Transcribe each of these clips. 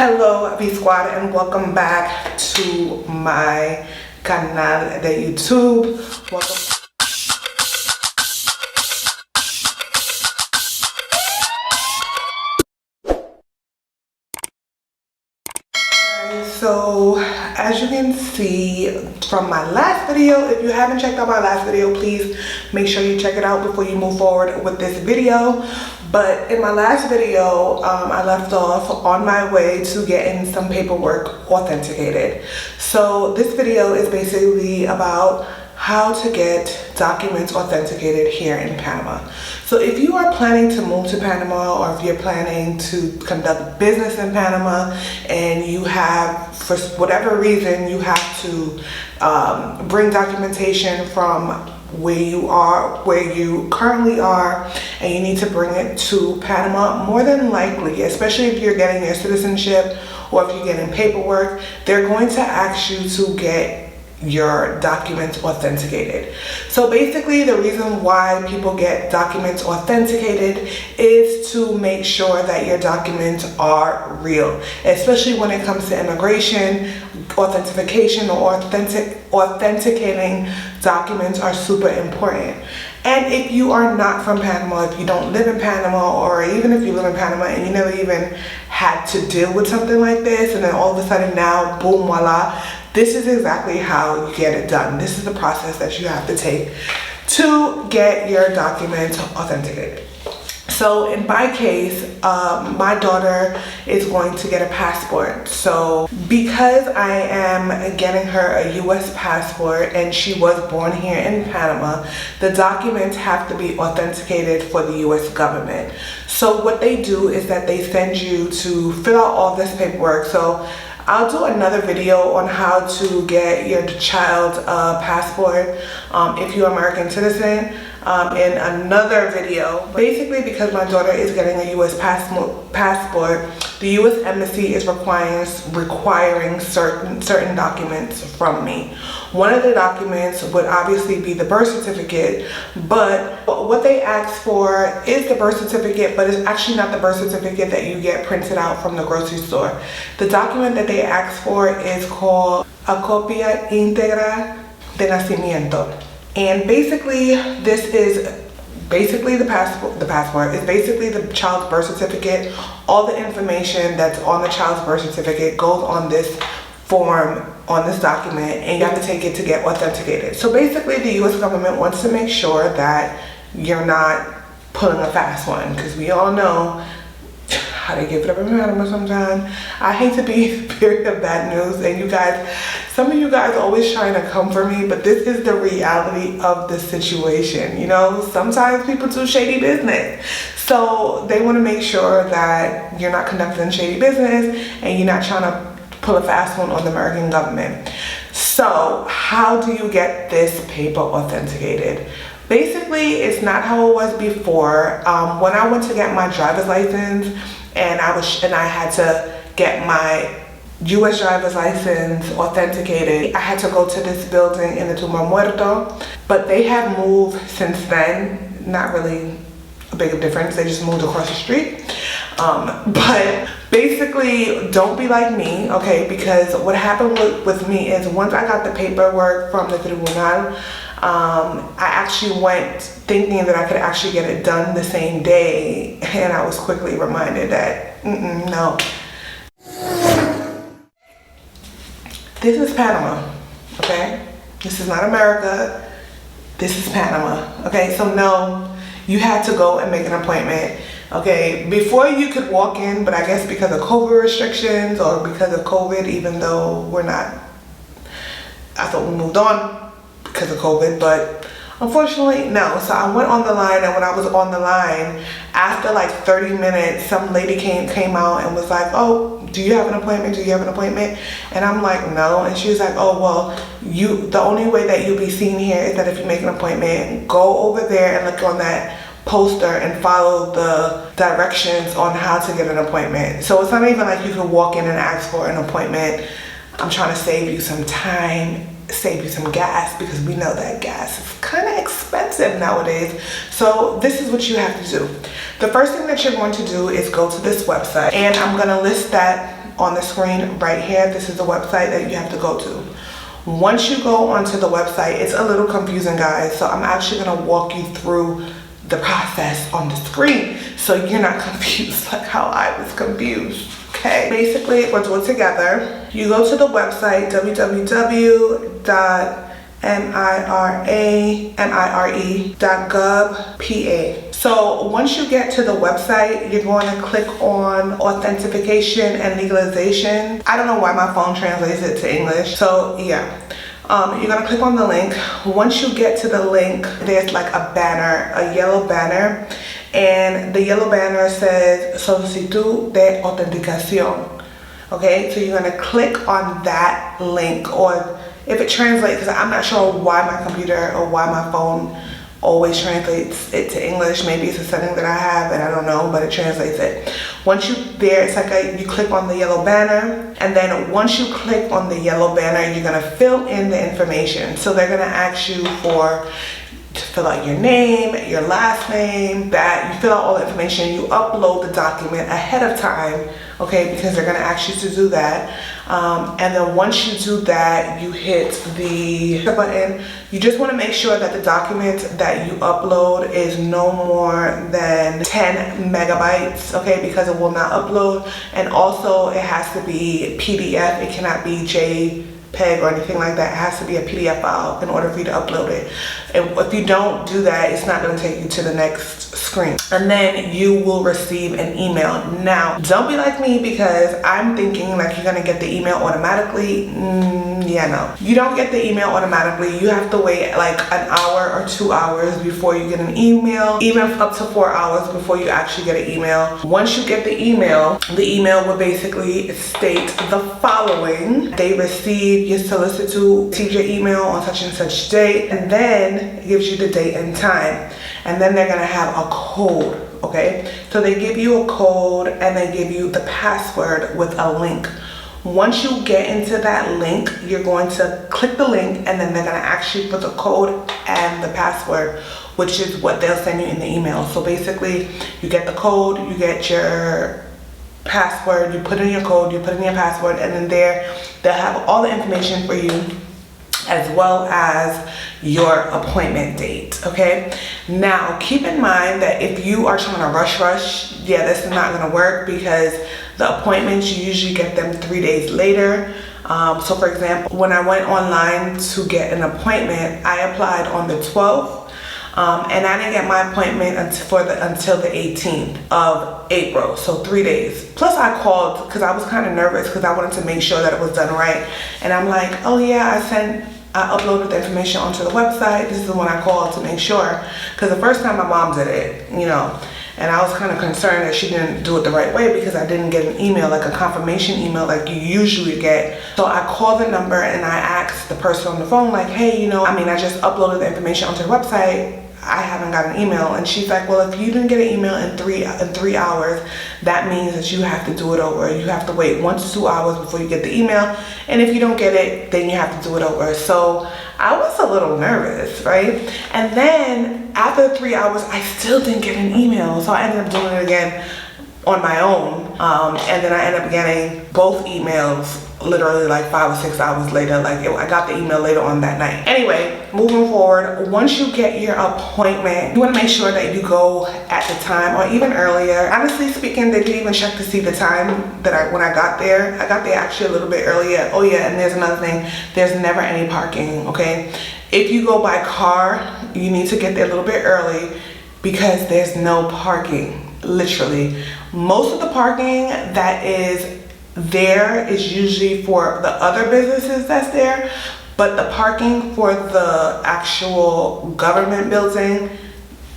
Hello Vsquad and welcome back to my canal de YouTube. Welcome. So as you can see from my last video, if you haven't checked out my last video, please make sure you check it out before you move forward with this video. But in my last video, I left off on my way to getting some paperwork authenticated. So this video is basically about how to get documents authenticated here in Panama. So if you are planning to move to Panama, or if you're planning to conduct business in Panama and you have, for whatever reason, you have to bring documentation from where you currently are, and you need to bring it to Panama, more than likely, especially if you're getting your citizenship or if you're getting paperwork, they're going to ask you to get your documents authenticated. So basically the reason why people get documents authenticated is to make sure that your documents are real, especially when it comes to immigration. Authentication or authenticating documents are super important. And if you are not from Panama, if you don't live in Panama, or even if you live in Panama and you never even had to deal with something like this, and then all of a sudden now, boom, voila, this is exactly how you get it done. This is the process that you have to take to get your documents authenticated. So in my case, my daughter is going to get a passport. So because I am getting her a US passport and she was born here in Panama, the documents have to be authenticated for the US government. So what they do is that they send you to fill out all this paperwork. So I'll do another video on how to get your child a passport if you're an American citizen in another video. Basically, because my daughter is getting a US passport, the US Embassy is requiring certain documents from me. One of the documents would obviously be the birth certificate, but what they ask for is the birth certificate, but it's actually not the birth certificate that you get printed out from the grocery store. The document that they ask for is called a copia íntegra de nacimiento. And basically, this is basically the passport is basically the child's birth certificate. All the information that's on the child's birth certificate goes on this form, on this document, and you have to take it to get authenticated. So basically the US government wants to make sure that you're not pulling a fast one, because we all know how they give it up in Panama sometimes. I hate to be the bearer of bad news, and you guys, some of you guys are always trying to come for me, but this is the reality of the situation. You know, sometimes people do shady business. So they want to make sure that you're not conducting shady business and you're not trying to pull a fast one on the American government. So how do you get this paper authenticated? Basically, it's not how it was before. When I went to get my driver's license and I had to get my US driver's license authenticated, I had to go to this building in the Vmonroe, but they have moved since then. Not really a big difference, they just moved across the street. But basically, don't be like me, okay? Because what happened with me is, once I got the paperwork from the tribunal, I actually went thinking that I could actually get it done the same day, and I was quickly reminded that no. This is Panama, okay? This is not America. This is Panama, okay? So no, you had to go and make an appointment. Okay, before you could walk in, but I guess because of COVID restrictions, or because of COVID, even though we're not, I thought we moved on because of COVID, but unfortunately, no. So I went on the line, and when I was on the line, after like 30 minutes, some lady came out and was like, oh, do you have an appointment? Do you have an appointment? And I'm like, no. And she was like, oh, well, the only way that you'll be seen here is that if you make an appointment, go over there and look on that poster and follow the directions on how to get an appointment. So it's not even like you can walk in and ask for an appointment. I'm trying to save you some time, save you some gas, because we know that gas is kind of expensive nowadays. So this is what you have to do. The first thing that you're going to do is go to this website, and I'm going to list that on the screen right here, this is the website that you have to go to. Once you go onto the website, it's a little confusing, guys, so I'm actually going to walk you through the process on the screen so you're not confused like how I was confused. Okay, basically we'll do it together. You go to the website www.mire.gov.pa. So once you get to the website, you're going to click on authentication and legalization. I don't know why my phone translates it to English, so yeah. You're gonna click on the link. Once you get to the link, there's like a banner, a yellow banner, and the yellow banner says Solicitud de Autenticación. Okay, so you're gonna click on that link, or if it translates, because I'm not sure why my computer or why my phone always translates it to English. Maybe it's a setting that I have and I don't know, but it translates it. Once you're there, it's like you click on the yellow banner, and then once you click on the yellow banner, you're gonna fill in the information. So they're gonna ask you to fill out your name, your last name, that you fill out all the information, you upload the document ahead of time, okay, because they're gonna ask you to do that. And then once you do that, you hit the button. You just wanna make sure that the document that you upload is no more than 10 megabytes, okay, because it will not upload. And also it has to be PDF, it cannot be JPEG or anything like that. It has to be a PDF file in order for you to upload it. And if you don't do that, it's not going to take you to the next screen. And then you will receive an email. Now, don't be like me, because I'm thinking like you're going to get the email automatically. Yeah, no. You don't get the email automatically. You have to wait like an hour or 2 hours before you get an email, even up to 4 hours before you actually get an email. Once you get the email will basically state the following: they receive your solicitude, receive your email on such and such date, and then it gives you the date and time, and then they're gonna have a code. Okay, so they give you a code and they give you the password with a link. Once you get into that link, you're going to click the link, and then they're gonna ask you for the code and the password, which is what they'll send you in the email. So basically, you get the code, you get your password, you put in your code, you put in your password, and then there they'll have all the information for you, as well as your appointment date. Okay, now keep in mind that if you are trying to rush, yeah, this is not going to work, because the appointments, you usually get them 3 days later. So for example, when I went online to get an appointment, I applied on the 12th. And I didn't get my appointment until the 18th of April, so 3 days. Plus I called because I was kind of nervous, because I wanted to make sure that it was done right. And I'm like, oh yeah, I uploaded the information onto the website. This is when I called to make sure, because the first time my mom did it, you know, and I was kind of concerned that she didn't do it the right way, because I didn't get an email, like a confirmation email like you usually get. So I called the number and I asked the person on the phone, like, hey, you know, I just uploaded the information onto the website, I haven't got an email. And she's like, well, if you didn't get an email in three hours, that means that you have to do it over. You have to wait 1 to 2 hours before you get the email, and if you don't get it, then you have to do it over. So I was a little nervous, right? And then after 3 hours, I still didn't get an email, so I ended up doing it again on my own, and then I ended up getting both emails literally like 5 or 6 hours later. Like I got the email later on that night. Anyway, moving forward, once you get your appointment, you want to make sure that you go at the time or even earlier. Honestly speaking, they didn't even check to see the time that when I got there. I got there actually a little bit earlier. Oh yeah, and there's another thing, there's never any parking. Okay, if you go by car, you need to get there a little bit early, because there's no parking. Literally, most of the parking that is there is usually for the other businesses that's there, but the parking for the actual government building,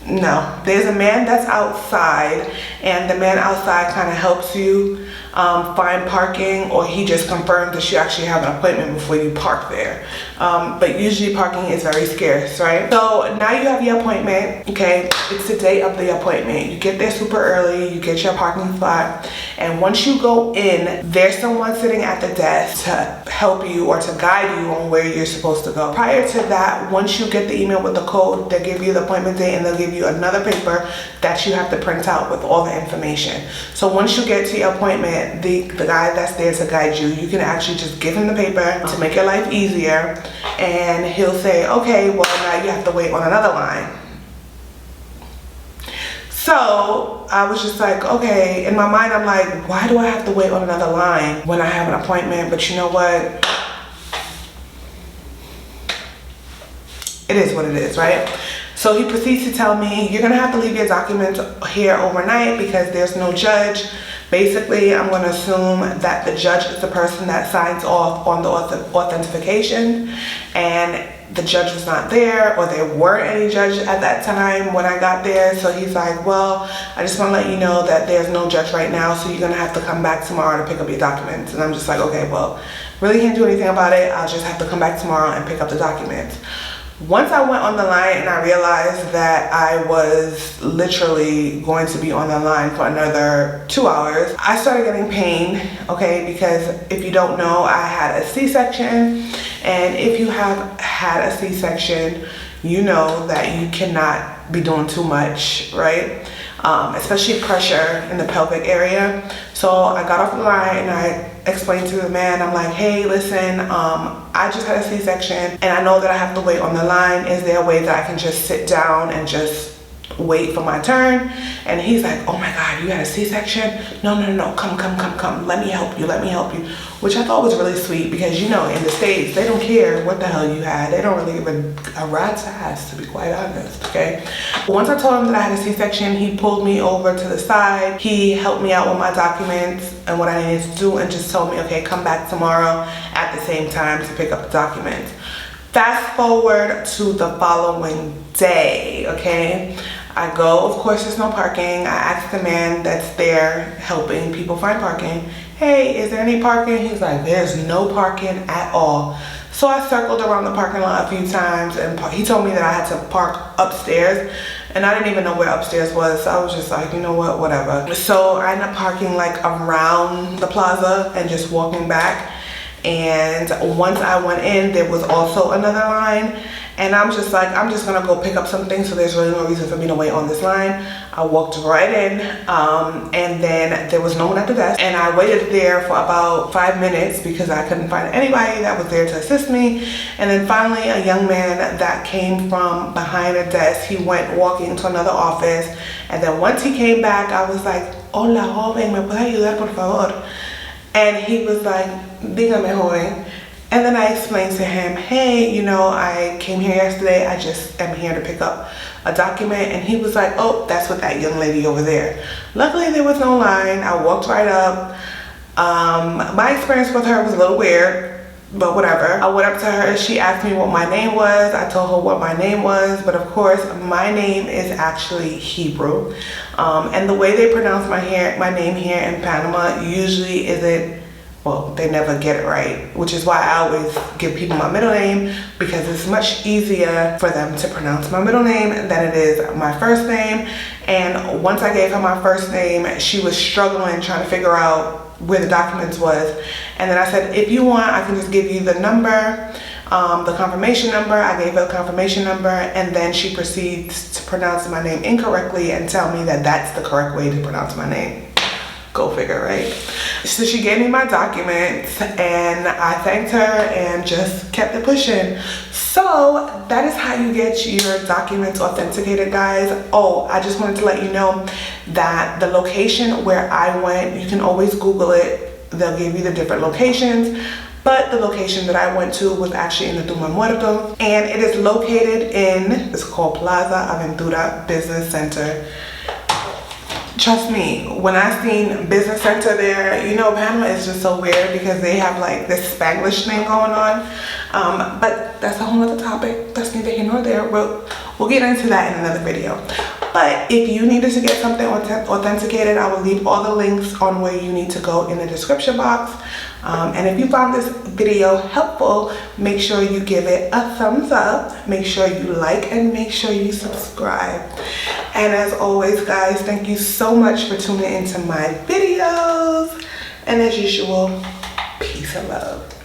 no. There's a man that's outside, and the man outside kind of helps you find parking, or he just confirms that you actually have an appointment before you park there. But usually parking is very scarce, right? So now you have your appointment, okay? It's the day of the appointment. You get there super early, you get your parking spot, and once you go in, there's someone sitting at the desk to help you or to guide you on where you're supposed to go. Prior to that, once you get the email with the code, they'll give you the appointment date, and they'll give you another paper that you have to print out with all the information. So once you get to your appointment, document, the guy that's there to guide you, you can actually just give him the paper to make your life easier, and he'll say, okay, well now you have to wait on another line. So I was just like, okay, in my mind I'm like, why do I have to wait on another line when I have an appointment? But you know what? It is what it is, right? So he proceeds to tell me, you're gonna have to leave your documents here overnight because there's no judge. Basically, I'm gonna assume that the judge is the person that signs off on the authentication, and the judge was not there, or there weren't any judge at that time when I got there. So he's like, well, I just wanna let you know that there's no judge right now, so you're gonna have to come back tomorrow to pick up your documents. And I'm just like, okay, well, really can't do anything about it. I'll just have to come back tomorrow and pick up the documents. Once I went on the line and I realized that I was literally going to be on the line for another 2 hours, I started getting pain, okay? Because if you don't know, I had a C-section, and if you have had a C-section, you know that you cannot be doing too much, right? Especially pressure in the pelvic area. So I got off the line and I explained to the man, I'm like, hey, listen, I just had a C-section and I know that I have to wait on the line. Is there a way that I can just sit down and just wait for my turn? And he's like, oh my God, you had a C-section? No, come, let me help you. Which I thought was really sweet, because you know, in the States, they don't care what the hell you had. They don't really give a rat's ass, to be quite honest, okay? Once I told him that I had a C-section, he pulled me over to the side. He helped me out with my documents and what I needed to do, and just told me, okay, come back tomorrow at the same time to pick up the documents. Fast forward to the following day, okay? I go, of course there's no parking. I asked the man that's there helping people find parking, hey, is there any parking? He's like, there's no parking at all. So I circled around the parking lot a few times, and he told me that I had to park upstairs, and I didn't even know where upstairs was. So I was just like, you know what, whatever. So I ended up parking like around the plaza and just walking back. And once I went in, there was also another line, and I'm just like, I'm just gonna go pick up something, so there's really no reason for me to wait on this line. I walked right in, and then there was no one at the desk, and I waited there for about 5 minutes because I couldn't find anybody that was there to assist me. And then finally a young man that came from behind a desk, he went walking to another office, and then once he came back, I was like, hola joven, me puede ayudar por favor? And he was like, dígame joven. And then I explained to him, hey, you know, I came here yesterday, I just am here to pick up a document. And he was like, oh, that's with that young lady over there. Luckily there was no line. I walked right up. My experience with her was a little weird, but whatever. I went up to her, she asked me what my name was. I told her what my name was, but of course my name is actually Hebrew. And the way they pronounce my name here in Panama usually isn't, well, they never get it right, which is why I always give people my middle name, because it's much easier for them to pronounce my middle name than it is my first name. And once I gave her my first name, she was struggling trying to figure out where the documents was. And then I said, if you want, I can just give you the number, the confirmation number. I gave her the confirmation number, and then she proceeds to pronounce my name incorrectly and tell me that that's the correct way to pronounce my name. Go figure, right? So she gave me my documents, and I thanked her and just kept it pushing. So that is how you get your documents authenticated, guys. Oh, I just wanted to let you know that the location where I went, you can always Google it. They'll give you the different locations. But the location that I went to was actually in the Vmonroe, and it is located in, it's called Plaza Aventura Business Center. Trust me, when I seen business center there, you know, Panama is just so weird because they have like this Spanglish thing going on. But that's a whole other topic. That's neither here nor there. We'll get into that in another video. But if you needed to get something authenticated, I will leave all the links on where you need to go in the description box. And if you found this video helpful, make sure you give it a thumbs up, make sure you like, and make sure you subscribe. And as always, guys, thank you so much for tuning into my videos. And as usual, peace and love.